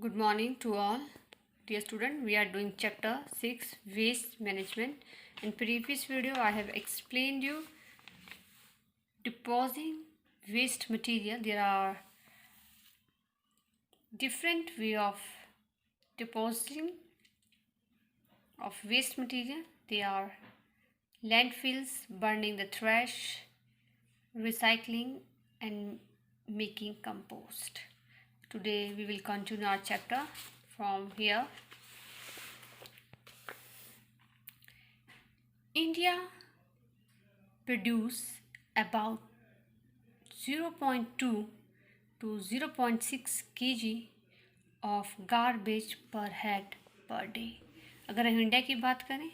Good morning to all. Dear student, we are doing chapter 6 waste management. In previous video I have explained you depositing waste material. There are different way of depositing of waste material. They are landfills, burning the trash, recycling and making compost. Today we will continue our chapter from here. India produce about 0.2 to 0.6 kg of garbage per head per day. अगर हम India की बात करें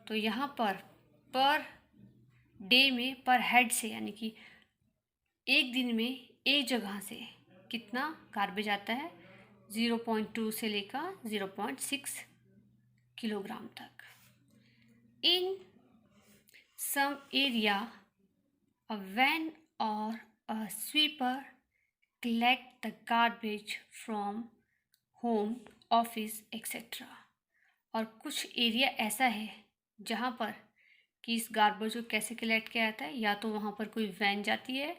तो यहाँ per day में पर head से यानी कि एक दिन में एक जगह से कितना गार्बेज आता है 0.2 से लेकर 0.6 किलोग्राम तक. इन some area a van or a sweeper collect the garbage from home, office etc. और कुछ एरिया ऐसा है जहाँ पर कि इस गार्बेज को कैसे कलेक्ट किया जाता है. या तो वहाँ पर कोई वैन जाती है,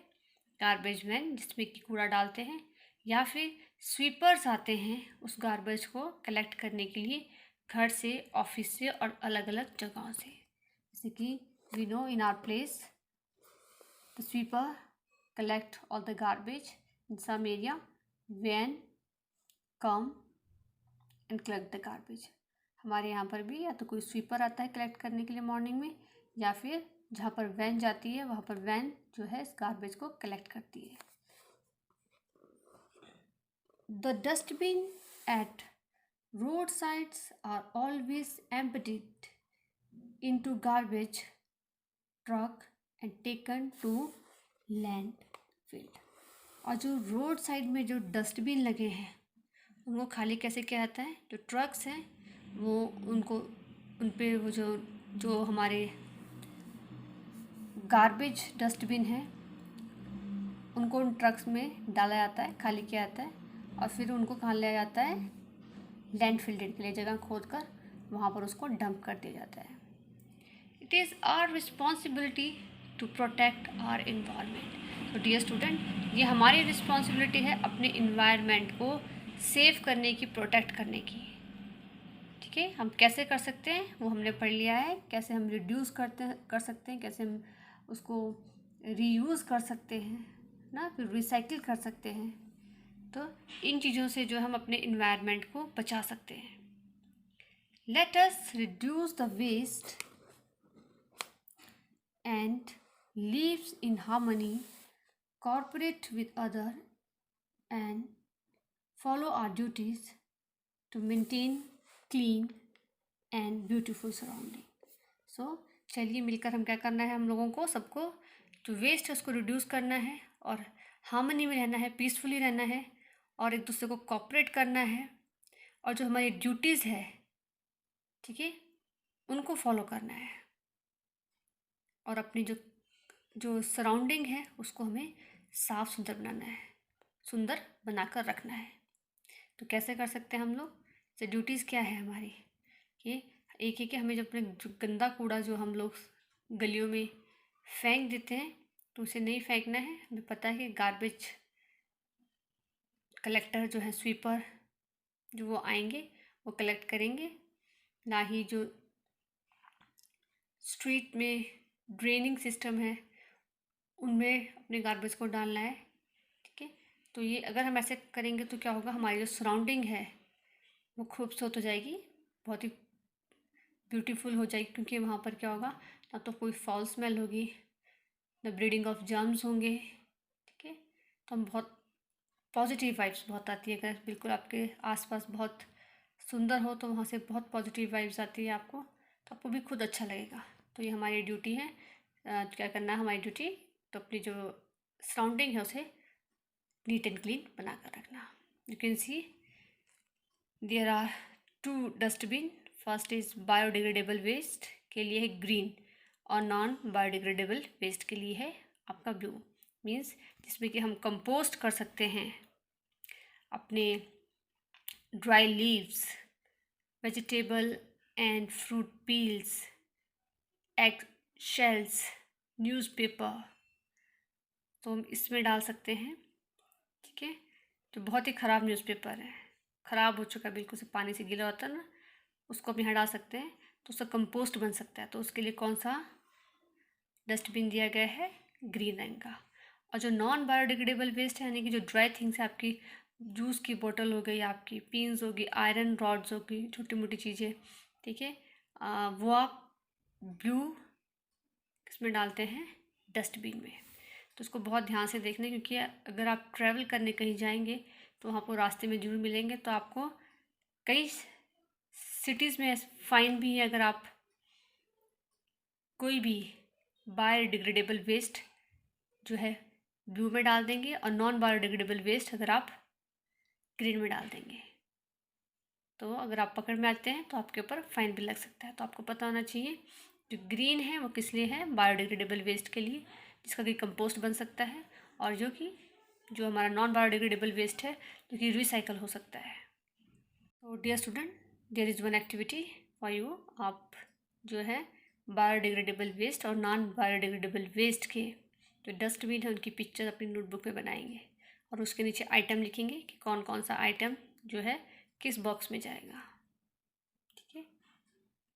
गार्बेज वैन, जिसमें कि कूड़ा डालते हैं, या फिर स्वीपर्स आते हैं उस गार्बेज को कलेक्ट करने के लिए घर से, ऑफिस से और अलग अलग जगहों से. जैसे कि we know in our place the sweeper collect all the garbage. In some area van come and collect the garbage. हमारे यहाँ पर भी या तो कोई स्वीपर आता है कलेक्ट करने के लिए मॉर्निंग में, या फिर जहाँ पर वैन जाती है वहाँ पर वैन जो है इस गार्बेज को कलेक्ट करती है. The dustbin at roadsides are always emptied into garbage truck and taken to landfill. और जो रोड साइड में जो डस्टबिन लगे हैं उनको खाली कैसे किया जाता है. जो ट्रक्स हैं वो उनको उन पे वो जो हमारे गार्बेज डस्टबिन है उनको उन ट्रक्स में डाला जाता है, खाली किया जाता है और फिर उनको कहाँ लिया जाता है, लैंडफिल के लिए जगह खोद कर वहाँ पर उसको डंप कर दिया जाता है. It is our responsibility to protect our environment. So dear student, ये हमारी रिस्पॉन्सिबिलिटी है अपने इन्वायरमेंट को सेव करने की, प्रोटेक्ट करने की. ठीक है, हम कैसे कर सकते हैं वो हमने पढ़ लिया है. कैसे हम रिड्यूस कर सकते हैं, कैसे हम उसको रीयूज़ कर सकते हैं ना, फिर रिसाइकिल कर सकते हैं. तो इन चीज़ों से जो हम अपने इन्वायरमेंट को बचा सकते हैं. Let us reduce the waste and lives in harmony, cooperate with other and follow our duties to maintain clean and beautiful surrounding. So चलिए मिलकर हम क्या करना है, हम लोगों को सबको जो वेस्ट है उसको रिड्यूस करना है और हार्मनी में रहना है, पीसफुली रहना है और एक दूसरे को कोऑपरेट करना है और जो हमारी ड्यूटीज़ है, ठीक है, उनको फॉलो करना है और अपनी जो सराउंडिंग है उसको हमें साफ़ सुथरा बनाना है, सुंदर बनाकर रखना है. तो कैसे कर सकते हैं हम लोग. जो ड्यूटीज़ क्या है हमारी, कि एक है कि हमें जो अपने जो गंदा कूड़ा जो हम लोग गलियों में फेंक देते हैं तो उसे नहीं फेंकना है. हमें पता है कि गार्बेज कलेक्टर जो है, स्वीपर जो वो आएंगे वो कलेक्ट करेंगे. ना ही जो स्ट्रीट में ड्रेनिंग सिस्टम है उनमें अपने गार्बेज को डालना है. ठीक है, तो ये अगर हम ऐसे करेंगे तो क्या होगा, हमारी जो सराउंडिंग है वो खूबसूरत हो जाएगी, बहुत ही ब्यूटीफुल हो जाएगी. क्योंकि वहाँ पर क्या होगा, ना तो कोई फाउल स्मेल होगी, ना ब्रीडिंग ऑफ जर्म्स होंगे. ठीक है, तो हम बहुत पॉजिटिव वाइब्स बहुत आती है. अगर बिल्कुल आपके आसपास बहुत सुंदर हो तो वहाँ से बहुत पॉजिटिव वाइब्स आती है आपको, तो आपको भी खुद अच्छा लगेगा. तो ये हमारी ड्यूटी है. क्या करना है हमारी ड्यूटी, तो अपनी जो सराउंडिंग है उसे नीट एंड क्लीन बना कर रखना. You can see there are 2 dustbin. First is biodegradable waste के लिए है ग्रीन और नॉन बायोडिग्रेडेबल वेस्ट के लिए है आपका ब्लू. मीन्स जिसमें कि हम कंपोस्ट कर सकते हैं अपने dry leaves, vegetable and fruit peels, egg shells, newspaper, तो हम इसमें डाल सकते हैं। ठीक है, जो बहुत ही ख़राब न्यूज़पेपर है, ख़राब हो चुका है बिल्कुल से, पानी से गीला होता है ना, उसको हम यहाँ डाल सकते हैं, तो उसका कंपोस्ट बन सकता है। तो उसके लिए कौन सा डस्टबिन दिया गया है? ग्रीन रंग का। और जो नॉन बायोडिग्रेडेबल वेस्ट है, यानी कि जो ड्राई थिंग्स है, आपकी जूस की बोतल हो गई, आपकी पिन्स होगी, आयरन रॉड्स होगी, छोटी मोटी चीज़ें, ठीक है, वो आप ब्लू किसमें डालते हैं? डस्टबिन में। तो उसको बहुत ध्यान से देखना, क्योंकि अगर आप ट्रैवल करने कहीं जाएंगे तो वहाँ पर रास्ते में जरूर मिलेंगे, तो आपको कई सिटीज़ में फ़ाइन भी है अगर आप कोई भी बायोडिग्रेडेबल वेस्ट जो है ब्लू में डाल देंगे और नॉन बायोडिग्रेडेबल वेस्ट अगर आप ग्रीन में डाल देंगे, तो अगर आप पकड़ में आते हैं तो आपके ऊपर फाइन भी लग सकता है। तो आपको पता होना चाहिए जो ग्रीन है वो किस लिए है? बायोडिग्रेडेबल वेस्ट के लिए, जिसका कि कंपोस्ट बन सकता है, और जो हमारा नॉन बायोडिग्रेडेबल वेस्ट है जो कि रिसाइकल हो सकता है। तो dear student, there is one activity for you. आप जो है बायोडिग्रेडेबल वेस्ट और नॉन बायोडिग्रेडेबल वेस्ट के जो डस्टबिन है उनकी पिक्चर अपनी नोटबुक में बनाएंगे, और उसके नीचे आइटम लिखेंगे कि कौन कौन सा आइटम जो है किस बॉक्स में जाएगा। ठीक है,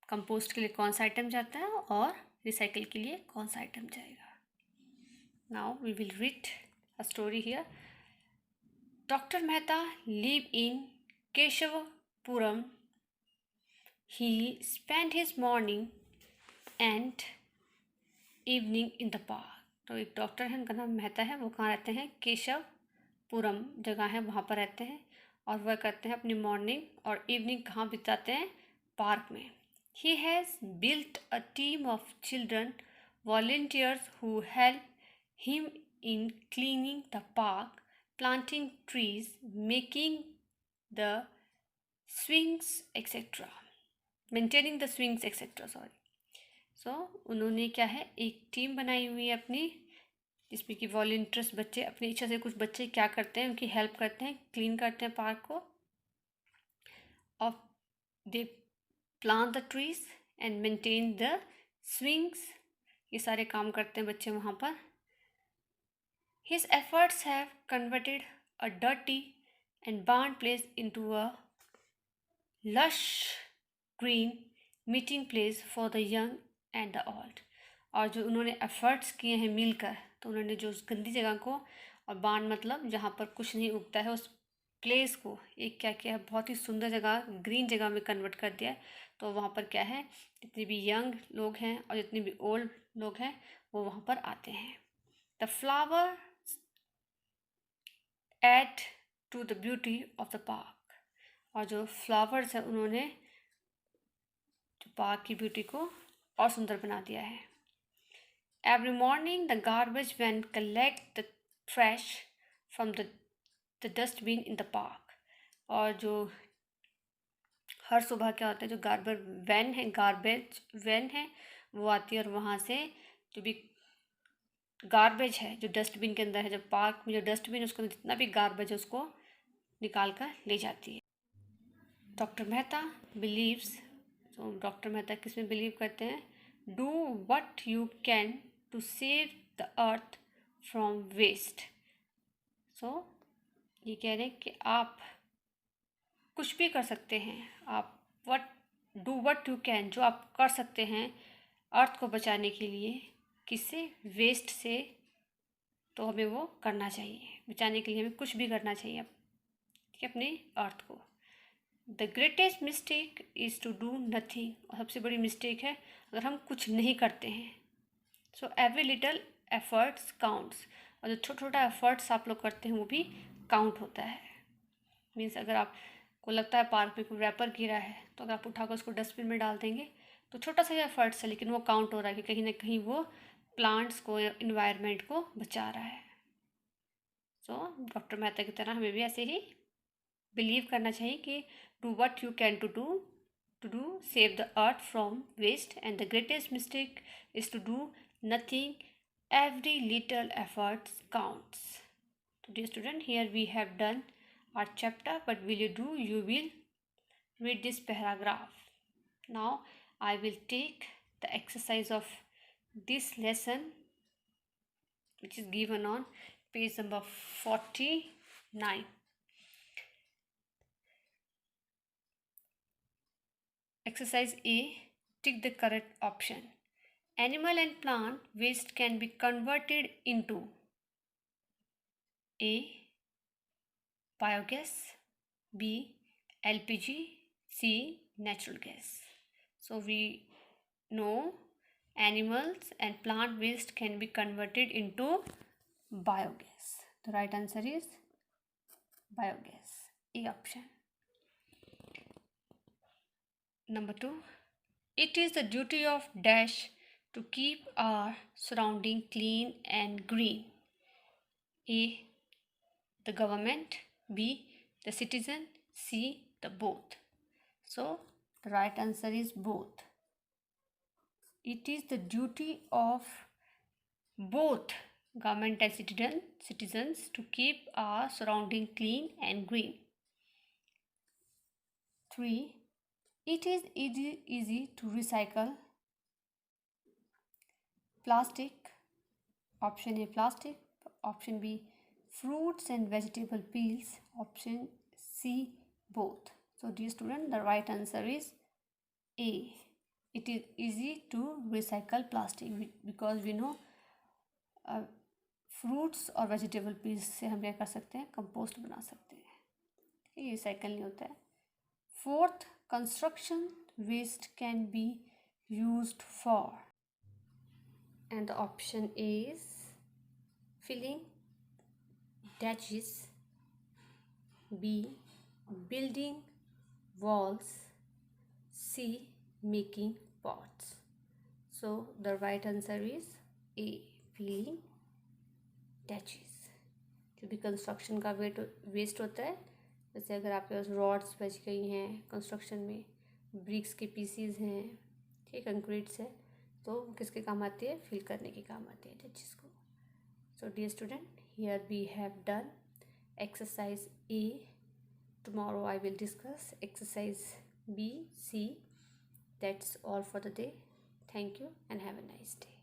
कंपोस्ट के लिए कौन सा आइटम जाता है और रिसाइकल के लिए कौन सा आइटम जाएगा। Now we will read a story here. Doctor Mehta live in Keshavpuram. He spent his morning and evening in the park. तो एक डॉक्टर है, उनका नाम मेहता है, वो कहाँ रहते हैं? केशवपुरम जगह है, वहाँ पर रहते हैं, और वह करते हैं अपनी मॉर्निंग और इवनिंग कहाँ बिताते हैं? पार्क में। He has built a team of children volunteers who help him in cleaning the park, planting trees, making the swings, etc. Maintaining the swings etcetera, so उन्होंने क्या है, एक टीम बनाई हुई है अपनी, जिसमें कि वॉलंटियर्स बच्चे अपनी इच्छा से, कुछ बच्चे क्या करते हैं, उनकी हेल्प करते हैं, क्लीन करते हैं पार्क को, और they plant the trees and maintain the swings, ये सारे काम करते हैं बच्चे वहाँ पर। His efforts have converted a dirty and barren place into a lush green meeting place for the young and the old. और जो उन्होंने एफर्ट्स किए हैं मिलकर, तो उन्होंने जो उस गंदी जगह को, और बाण मतलब जहाँ पर कुछ नहीं उगता है, उस प्लेस को एक क्या किया है, बहुत ही सुंदर जगह, ग्रीन जगह में कन्वर्ट कर दिया है। तो वहाँ पर क्या है, जितने भी यंग लोग हैं और जितने भी ओल्ड लोग हैं वो वहाँ पर आते हैं। The flower add to the beauty of the park. और जो फ्लावर्स है उन्होंने जो पार्क की ब्यूटी को और सुंदर बना दिया है। Every morning the garbage van collect the trash from the dustbin in the park. और जो हर सुबह क्या होता है, जो गार्बेज वैन है वो आती है, और वहाँ से जो भी गार्बेज है जो डस्टबिन के अंदर है, जब पार्क में जो डस्टबिन है उसके अंदर जितना भी गार्बेज है उसको निकाल कर ले जाती है। डॉक्टर मेहता बिलीव्स, तो डॉक्टर मेहता किस में बिलीव करते हैं? Do what you can to save the earth from waste. So ये कह रहे हैं कि आप कुछ भी कर सकते हैं, आप डू वट यू कैन, जो आप कर सकते हैं अर्थ को बचाने के लिए, किससे? वेस्ट से। तो हमें वो करना चाहिए, बचाने के लिए हमें कुछ भी करना चाहिए, ठीक है, अपने अर्थ को। The greatest mistake is to do nothing. और सबसे बड़ी मिस्टेक है अगर हम कुछ नहीं करते हैं। So every little efforts counts. और जो छोटा छोटा एफर्ट्स आप लोग करते हैं वो भी काउंट होता है। मीन्स अगर आपको लगता है पार्क में कोई रैपर गिरा है, तो अगर आप उठाकर उसको डस्टबिन में डाल देंगे तो छोटा सा एफर्ट्स है, लेकिन वो काउंट हो रहा है कि कहीं ना कहीं वो प्लांट्स को, इन्वायरमेंट को बचा रहा है। सो डॉक्टर मेहता की तरह हमें भी ऐसे ही बिलीव करना चाहिए कि do what you can to do save the earth from waste, and the greatest mistake is to do nothing, every little efforts counts. तो dear student, here we have done our chapter, but will you do? You will read this paragraph. Now I will take the exercise of this lesson, which is given on page number 49. Exercise A, tick the correct option. Animal and plant waste can be converted into A, biogas, B, LPG, C, natural gas. So we know animals and plant waste can be converted into biogas. The right answer is biogas, A option. Number 2, it is the duty of dash to keep our surrounding clean and green. A, the government, B, the citizen, C, the both. So the right answer is both. It is the duty of both government and citizens to keep our surrounding clean and green. 3, it is easy to recycle plastic. Option A, plastic. Option B, fruits and vegetable peels. Option C, both. So dear student, the right answer is A. It is easy to recycle plastic because we know fruits और vegetable piece से हम क्या कर सकते हैं, compost बना सकते हैं. ये रिसाइकल नहीं होता है. 4th, construction waste can be used for, and the option is filling ditches, B, building walls, C, making pots. So the right answer is A, filling ditches. क्योंकि कंस्ट्रक्शन का वेस्ट होता है. जैसे अगर आपके पास रॉड्स बच गई हैं कंस्ट्रक्शन में, ब्रिक्स के पीसीज हैं, ठीक, कंक्रीट्स है, तो किसके काम आती है? फिल करने के काम आती है डिचेस को. So dear student, here we have done exercise A. Tomorrow I will discuss exercise B, C. That's all for the day. Thank you and have a nice day.